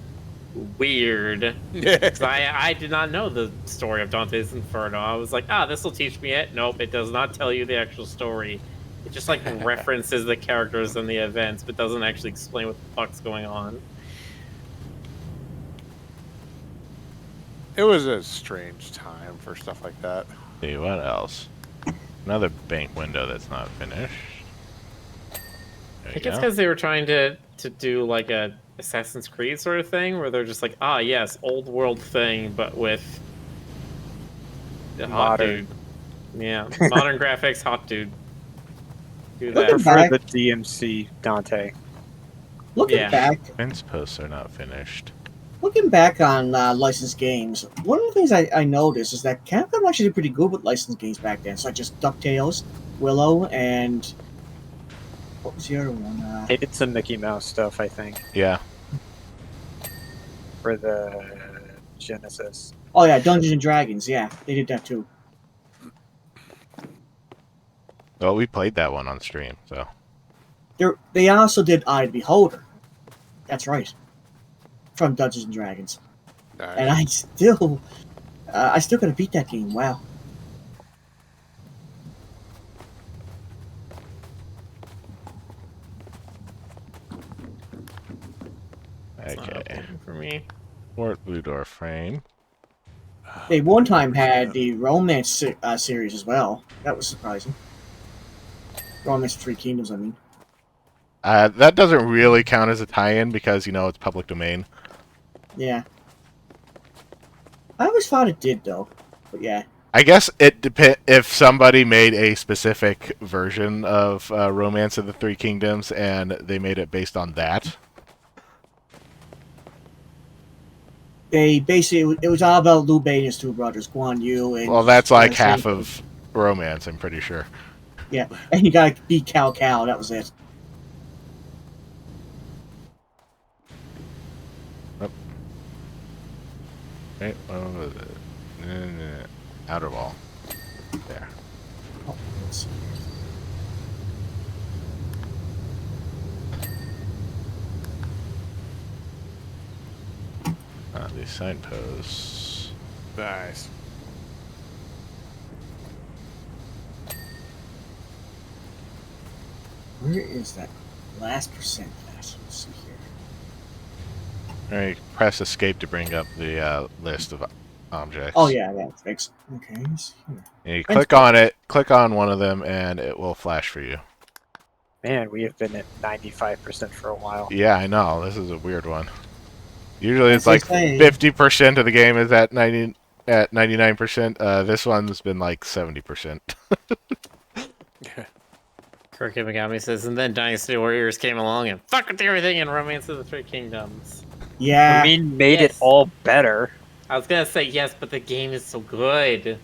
weird." 'Cause I did not know the story of Dante's Inferno. I was like, this will teach me it. Nope, it does not tell you the actual story. It just like references the characters and the events, but doesn't actually explain what the fuck's going on. It was a strange time for stuff like that. See what else? Another bank window that's not finished. I think it's because they were trying to do like a Assassin's Creed sort of thing, where they're just like, yes, old world thing, but with the hot dude. Yeah, modern graphics, hot dude. Do I that. prefer the DMC Dante. Looking back, Fence posts are not finished. Looking back on licensed games, one of the things I noticed is that Capcom actually did pretty good with licensed games back then, such as DuckTales, Willow, and what was the other one? They did some Mickey Mouse stuff, I think, Yeah. for the Genesis. Oh yeah, Dungeons and Dragons. Yeah, they did that too. Well, we played that one on stream, so. They also did Eye of the Beholder. That's right, from Dungeons and Dragons. Nice. And I still gotta beat that game. Wow. It's not Okay. opening for me. Fort Blue Door frame. They one time had the Romance series as well. That was surprising. Romance Three Kingdoms, I mean. That doesn't really count as a tie-in because, it's public domain. Yeah. I always thought it did, though. But yeah. I guess it depends if somebody made a specific version of Romance of the Three Kingdoms and they made it based on that. They basically, it was all about Liu Bei and his two brothers, Guan Yu and... Well, that's like half of Romance, I'm pretty sure. Yeah, and you gotta beat Cao Cao, that was it. Right, what was it? Outer wall. There. Oh, let's see. These signposts. Nice. Where is that last percent at? Let's see here. Alright, press escape to bring up the list of objects. Oh yeah, that's fixed. Okay, let's see here. And you click on it, click on one of them, and it will flash for you. Man, we have been at 95% for a while. Yeah, I know. This is a weird one. Usually it's That's like insane. 50% of the game is at 99%. This one's been like 70%. Kirk Imigami says, and then Dynasty Warriors came along and fucked with everything in Romance of the Three Kingdoms. Yeah. I mean, made it Yes. all better. I was gonna say yes, but the game is so good.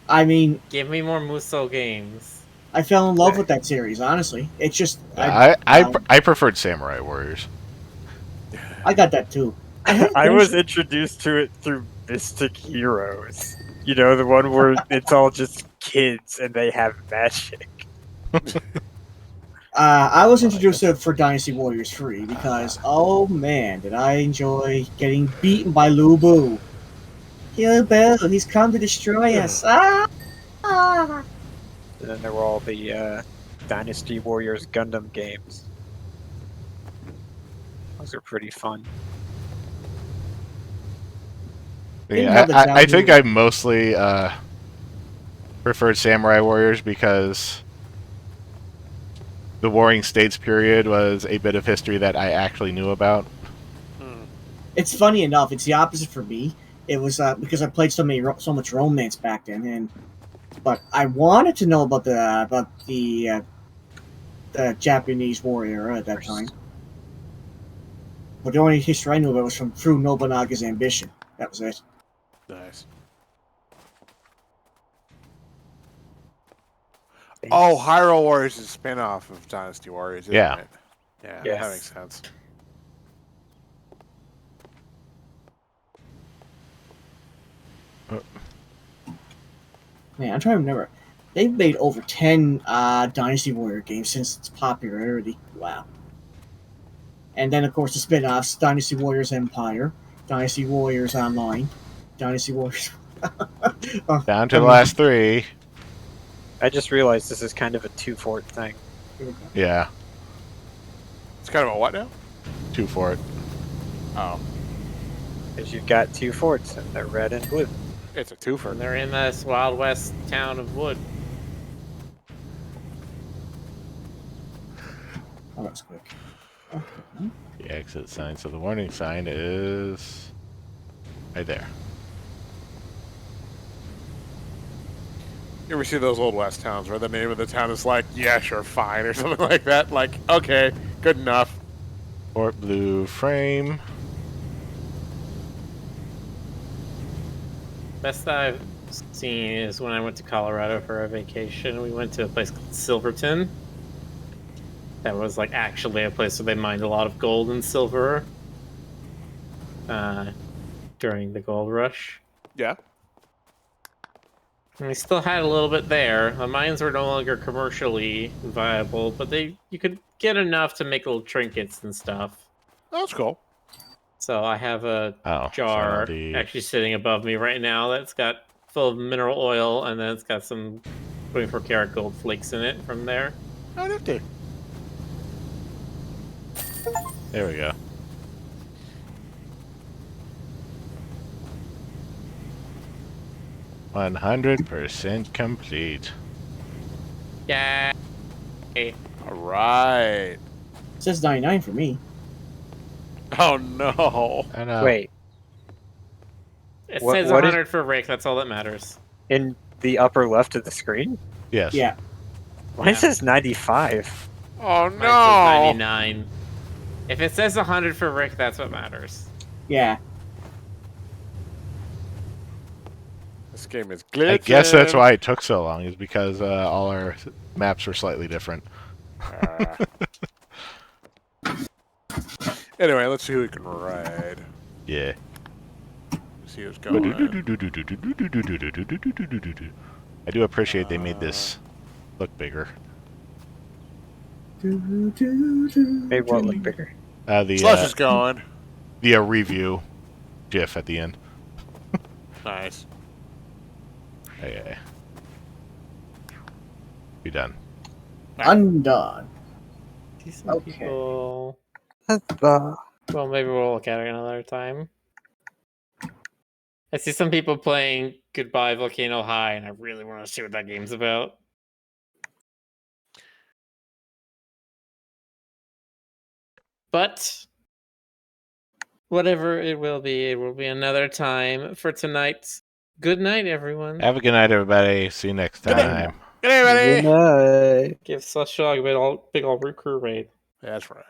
I mean, Give me more Muso games. I fell in love with that series, honestly. It's just... I preferred Samurai Warriors. I got that too. I was introduced to it through Mystic Heroes. You know, the one where it's all just kids and they have magic. I was introduced to it for Dynasty Warriors 3 because, oh man, did I enjoy getting beaten by Lu Bu. Lu Bu, he's come to destroy us. Ah! Ah! And then there were all the Dynasty Warriors Gundam games. Those are pretty fun. Didn't Yeah, have the I think download. I mostly preferred Samurai Warriors because the Warring States period was a bit of history that I actually knew about. It's funny enough. It's the opposite for me. It was because I played so much romance back then, but I wanted to know about the Japanese warrior at that time. But the only history I knew about was through Nobunaga's ambition. That was it. Nice. Oh, Hyrule Warriors is a spin-off of Dynasty Warriors, isn't Yeah. it? Yeah, Yes. that makes sense. Man, I'm trying to remember. They've made over 10 Dynasty Warrior games since its popularity. Wow. And then, of course, the spin-offs: Dynasty Warriors Empire, Dynasty Warriors Online, Dynasty Warriors... Down to the last three. I just realized this is kind of a two-fort thing. Yeah, It's kind of a what now? 2 for it. Oh, Because you've got two forts, and they're red and blue. it's a twofer. And they're in this Wild West town of Wood. Oh, that was quick. The exit sign. So the warning sign is right there. You ever see those old West towns where the name of the town is like, yeah, sure, fine, or something like that? Like, okay, good enough. Fort Blue Frame. Best I've seen is when I went to Colorado for a vacation. We went to a place called Silverton. That was like actually a place where they mined a lot of gold and silver during the gold rush. Yeah. And we still had a little bit there. The mines were no longer commercially viable, but you could get enough to make little trinkets and stuff. That's cool. So I have a jar so the actually sitting above me right now that's got full of mineral oil, and then it's got some 24 karat gold flakes in it from there. Oh, nifty. there we go. %100 complete. Yeah. All right. It says 99 for me. Oh, no. I know. Wait, It What- says what is- 100 for Rick, that's all that matters. in the upper left of the screen? Yes. Yeah. Mine says 95. Oh, Mine says no. 99. If it says 100 for Rick, that's what matters. Yeah. This game is glitching. I guess that's why it took so long, is because all our maps were slightly different. Anyway, let's see who we can ride. Yeah. See who's going. I do appreciate they made this look bigger. Made what look bigger? Slush is going. The review GIF at the end. Nice. Okay. Be done. Undone. See some Okay. people... Uh, Well, maybe we'll look at it another time. I see some people playing Goodbye Volcano High, and I really want to see what that game's about. But whatever it will be another time. For tonight, good night, everyone. Have a good night, everybody. See you next Good night. time. Good night, buddy. Good night. Give Slush Dog a big old root crew raid. That's right.